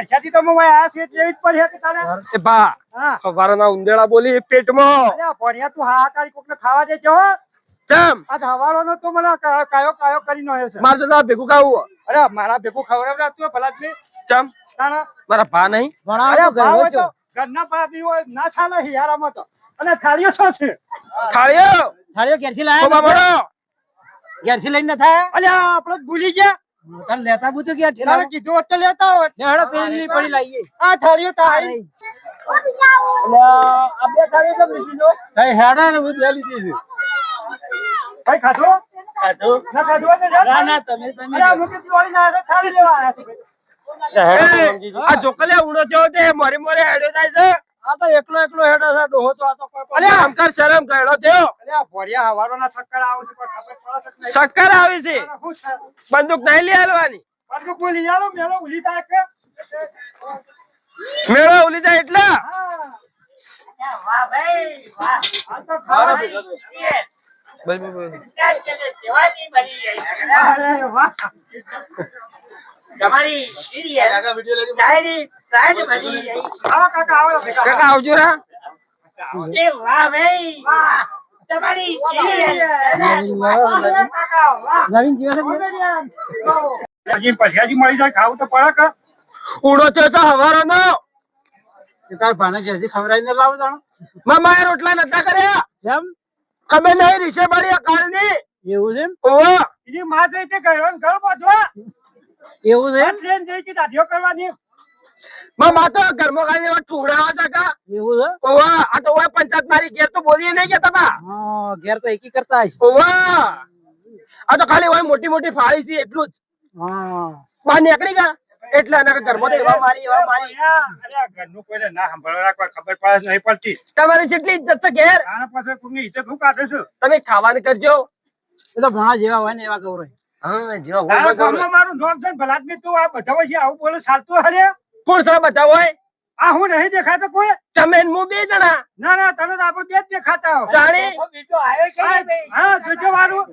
પરસાથી તો મોય આ છે જેવી જ પડ્યા કે તારે એ બા હા ખવારના ઉંદેડા બોલી પેટમાં અરે ભણ્યા તું હાહાકારી કોકને ખાવા દે જો ચમ આ હવારોનો તો મને કાયો કરી નો છે માર તો ભેગું ખાવું અરે મારા ભેગું ખવડાવડા તું ભલાદમી ચમ તારા મારા ભા નહીં અરે ભાવ હોય તો ઘરના ભાભી હોય ના ચાલે છે યાર આમાં તો અને થાળીઓ શું છે થાળીઓ ઘેરથી લાયા મારો ઘેરથી લઈને થાય અલ્યા આપણે ભૂલી ગયા તને લેતા બુતું ગયા ઠેલા કીધું હોત તો લેતા હોત ને હડો પેલી પડી લાવીએ આ થાળીઓ તો આવી અલ્યા આ બે થાળીઓ તો બીજી લો કઈ હેડા ને બધું લઈ લીધી ભાઈ ખાધો ના ખાધો ને ના તમે અલ્યા મુકે દિવાળી ના આવે થાળી લેવા આયા છે આ જોકલે ઉડો જો તે મોરે મોરે હેડે જાય છે આ તો એકલો હેડો છે ડોહો તો આ તો કોઈ અલ્યા આમકાર શરમ કહેડો થયો અલ્યા ભોરિયા હવારોના ચક્કર આવે છે પણ ખબર પડે છે શક્કર આવી છે બંદૂક નહીં લઈ આલવાની બંદૂક બોલી યારો મેળો ઉલી થાય કે મેળો ઉલી જાય એટલે વાહ ભાઈ વાહ આ તો ખાવા બસ બસ અરે વાહ તમારી સીરી કાકા વિડિયો લઈ ડાયરી પ્રાઇડ બની ગઈ આવો કાકા આવો કાકા આવજો રા એ વાહ ભાઈ વાહ તમારી સીરી કાકા વાહ નવીન જીવન હજી પૈસાજી મળી જાય ખાવું તો પડે કે ઉડો થયો છે હવારોનો તાર ભાને ઘેરથી ખવડાવીને લાવો જાણો મામા રોટલા નતા કર્યા જેમ ખબર નહીં રીશે બળી કાલની એવું છે ઓવા એની માં જઈ તે ગયો ઘર બાંધવા એવું છે ટ્રેન જઈ કે દાઢીઓ કરવાની મામા તો ઘરમાં ખાઈ દેવા ટુડાવા સકા એવું છે ઓવા આ તો ઓવા પંચાયત મારી ઘેર તો બોલીએ નહીં કે તમે હા ઘેર તો એકી કરતા હશે ઓવા આ તો ખાલી ઓય મોટી મોટી ફાળી છે એટલું જ હા બહાર નીકળી ગયા એટલે એના ઘરમાં તો એવા મારી અરે ઘરનું કોઈને ના સાંભળવા કોઈ ખબર પડે નહીં પડતી તમારી જેટલી ઇજ્જત છે ઘેર આના પાસે કોઈની ઇજ્જત હું કાઢે છું તમે ખાવાનું કરજો એ તો ભણા જેવા હોય ને એવા ગૌરવ હા જેવા હોય ગામમાં મારું નામ છે ભલાદમી તું આ બધા છે આવું બોલે ચાલતું હરે કોણ સા બતાવો હોય આ હું નહીં દેખાતો કોઈ તમે હું બે જણા ના ના તને તો આપણે બે જ દેખાતા હો જાણી બીજો આવ્યો છે હા જોજો વાળું